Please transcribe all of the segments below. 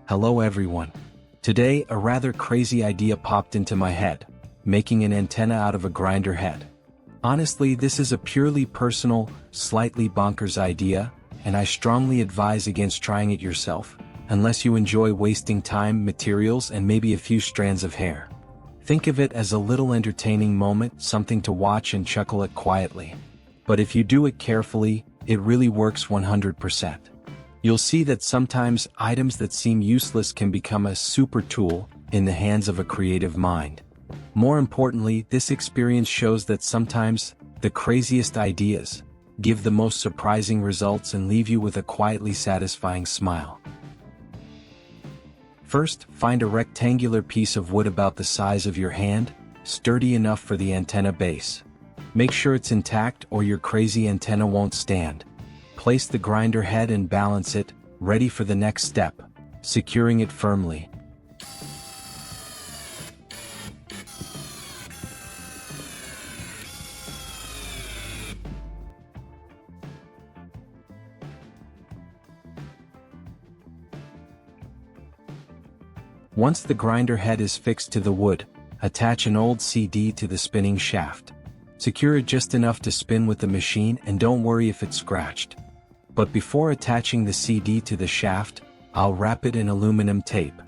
Hello everyone. Today, a rather crazy idea popped into my head, making an antenna out of a grinder head. Honestly, this is a purely personal, slightly bonkers idea, and I strongly advise against trying it yourself, unless you enjoy wasting time, materials, and maybe a few strands of hair. Think of it as a little entertaining moment, something to watch and chuckle at quietly. But if you do it carefully, it really works 100%. You'll see that sometimes items that seem useless can become a super tool in the hands of a creative mind. More importantly, this experience shows that sometimes the craziest ideas give the most surprising results and leave you with a quietly satisfying smile. First, find a rectangular piece of wood about the size of your hand, sturdy enough for the antenna base. Make sure it's intact or your crazy antenna won't stand. Place the grinder head and balance it, ready for the next step, securing it firmly. Once the grinder head is fixed to the wood, attach an old CD to the spinning shaft. Secure it just enough to spin with the machine and don't worry if it's scratched. But before attaching the CD to the shaft, I'll wrap it in aluminum tape.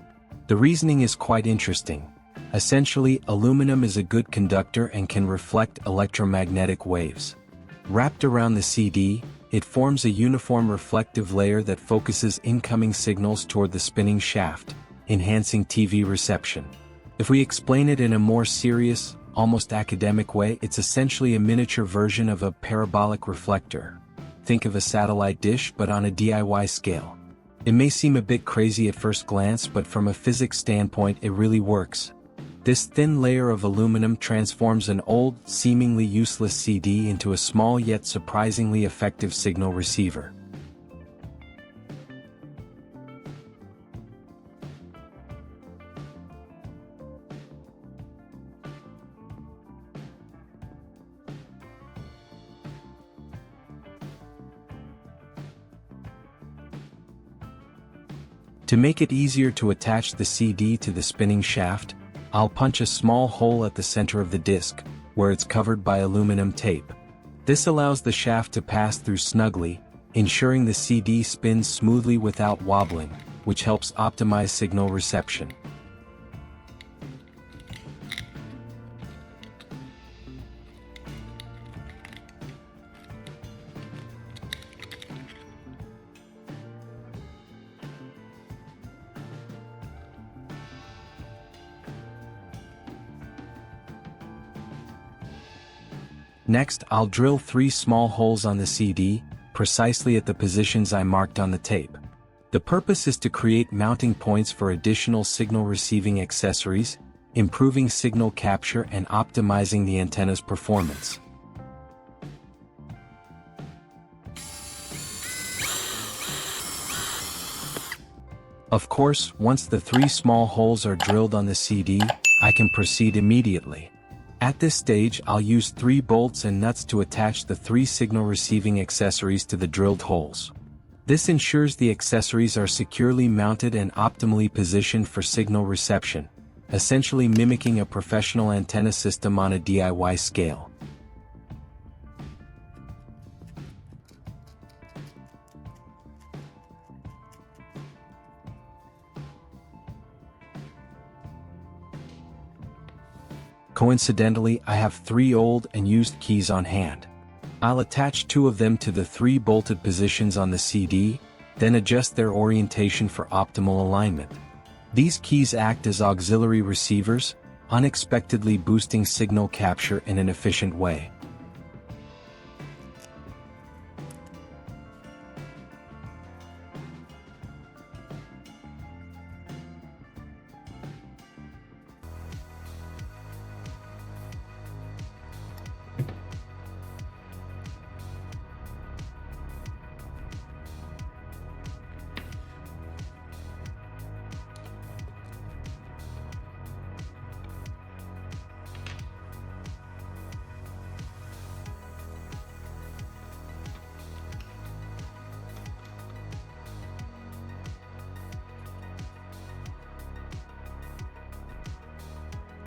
The reasoning is quite interesting. Essentially, aluminum is a good conductor and can reflect electromagnetic waves. Wrapped around the CD, it forms a uniform reflective layer that focuses incoming signals toward the spinning shaft, enhancing TV reception. If we explain it in a more serious, almost academic way, it's essentially a miniature version of a parabolic reflector. Think of a satellite dish but on a DIY scale. It may seem a bit crazy at first glance, but from a physics standpoint it really works. This thin layer of aluminum transforms an old, seemingly useless CD into a small yet surprisingly effective signal receiver. To make it easier to attach the CD to the spinning shaft, I'll punch a small hole at the center of the disc, where it's covered by aluminum tape. This allows the shaft to pass through snugly, ensuring the CD spins smoothly without wobbling, which helps optimize signal reception. Next, I'll drill 3 small holes on the CD, precisely at the positions I marked on the tape. The purpose is to create mounting points for additional signal receiving accessories, improving signal capture and optimizing the antenna's performance. Of course, once the 3 small holes are drilled on the CD, I can proceed immediately. At this stage, I'll use 3 bolts and nuts to attach the 3 signal receiving accessories to the drilled holes. This ensures the accessories are securely mounted and optimally positioned for signal reception, essentially mimicking a professional antenna system on a DIY scale. Coincidentally, I have 3 old and used keys on hand. I'll attach 2 of them to the 3 bolted positions on the CD, then adjust their orientation for optimal alignment. These keys act as auxiliary receivers, unexpectedly boosting signal capture in an efficient way.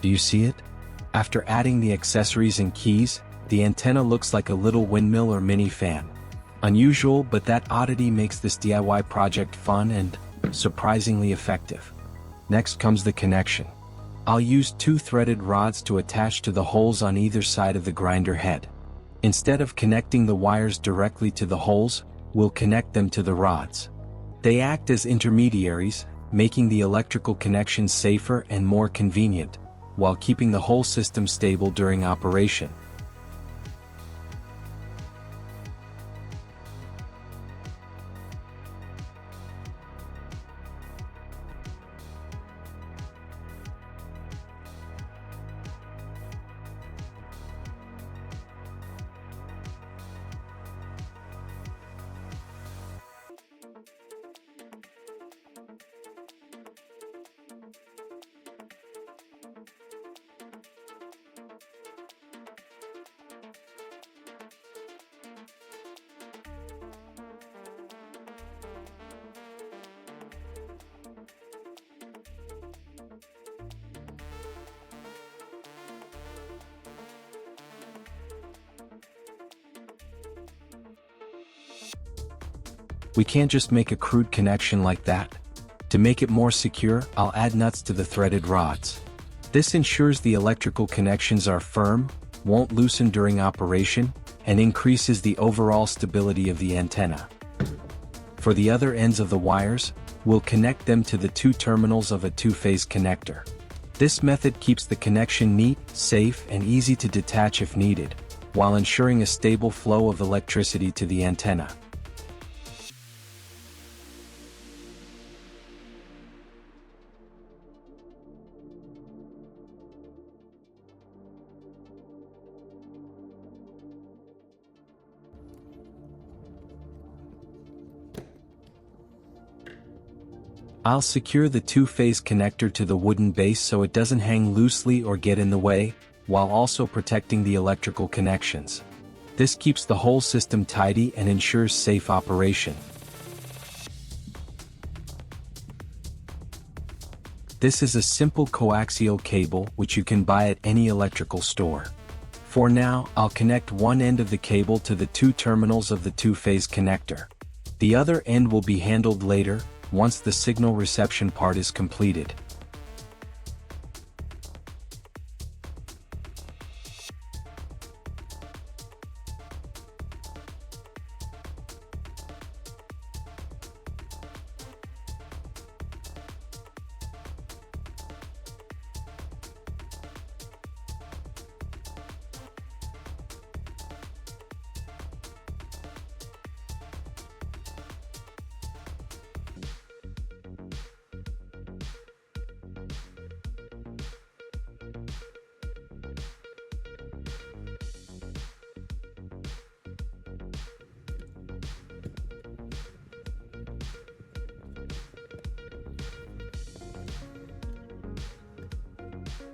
Do you see it? After adding the accessories and keys, the antenna looks like a little windmill or mini fan. Unusual, but that oddity makes this DIY project fun and surprisingly effective. Next comes the connection. I'll use 2 threaded rods to attach to the holes on either side of the grinder head. Instead of connecting the wires directly to the holes, we'll connect them to the rods. They act as intermediaries, making the electrical connection safer and more convenient, while keeping the whole system stable during operation. We can't just make a crude connection like that. To make it more secure, I'll add nuts to the threaded rods. This ensures the electrical connections are firm, won't loosen during operation, and increases the overall stability of the antenna. For the other ends of the wires, we'll connect them to the 2 terminals of a 2-phase connector. This method keeps the connection neat, safe, and easy to detach if needed, while ensuring a stable flow of electricity to the antenna. I'll secure the 2-phase connector to the wooden base so it doesn't hang loosely or get in the way, while also protecting the electrical connections. This keeps the whole system tidy and ensures safe operation. This is a simple coaxial cable which you can buy at any electrical store. For now, I'll connect one end of the cable to the 2 terminals of the 2-phase connector. The other end will be handled later, once the signal reception part is completed.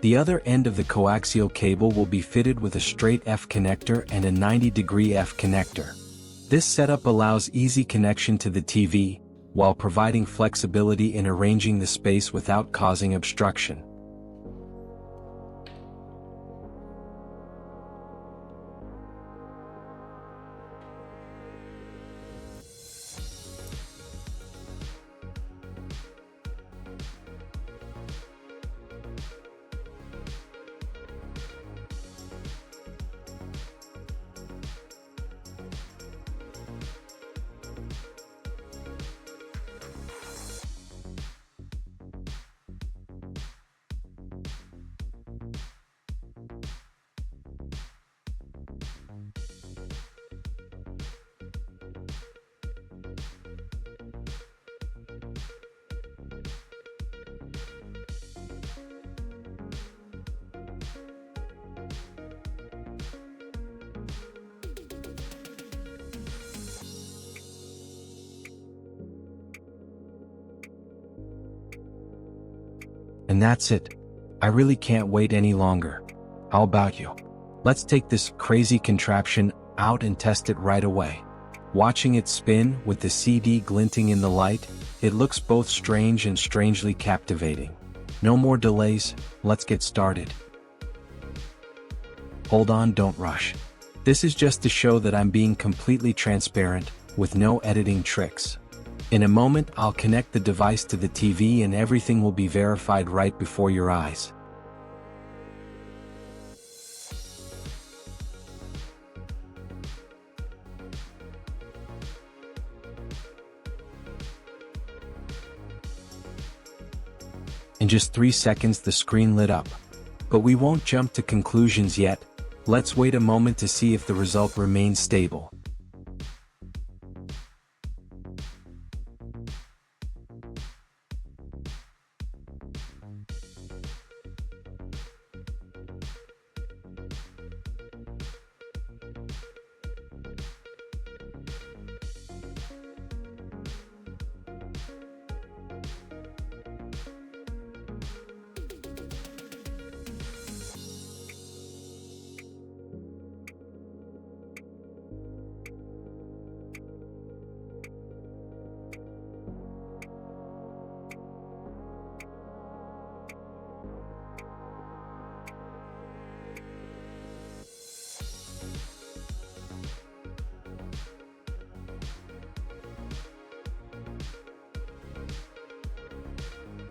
The other end of the coaxial cable will be fitted with a straight F connector and a 90-degree F connector. This setup allows easy connection to the TV, while providing flexibility in arranging the space without causing obstruction. And that's it. I really can't wait any longer. How about you? Let's take this crazy contraption out and test it right away. Watching it spin with the CD glinting in the light, it looks both strange and strangely captivating. No more delays, let's get started. Hold on, don't rush. This is just to show that I'm being completely transparent, with no editing tricks. In a moment I'll connect the device to the TV and everything will be verified right before your eyes. In just 3 seconds the screen lit up. But we won't jump to conclusions yet, let's wait a moment to see if the result remains stable.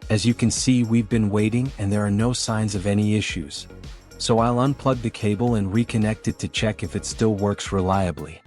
As you can see, we've been waiting and there are no signs of any issues. So I'll unplug the cable and reconnect it to check if it still works reliably.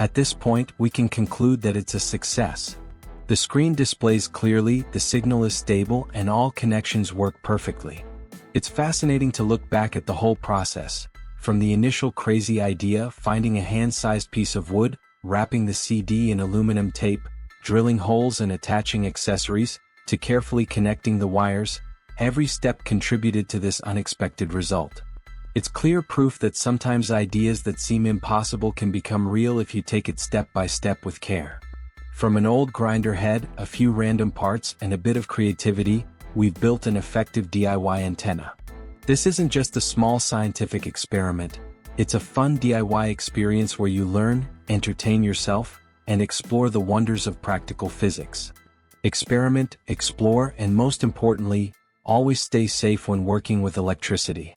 At this point, we can conclude that it's a success. The screen displays clearly, the signal is stable, and all connections work perfectly. It's fascinating to look back at the whole process, from the initial crazy idea, finding a hand-sized piece of wood, wrapping the CD in aluminum tape, drilling holes and attaching accessories, to carefully connecting the wires. Every step contributed to this unexpected result. It's clear proof that sometimes ideas that seem impossible can become real if you take it step by step with care. From an old grinder head, a few random parts, and a bit of creativity, we've built an effective DIY antenna. This isn't just a small scientific experiment, it's a fun DIY experience where you learn, entertain yourself, and explore the wonders of practical physics. Experiment, explore, and most importantly, always stay safe when working with electricity.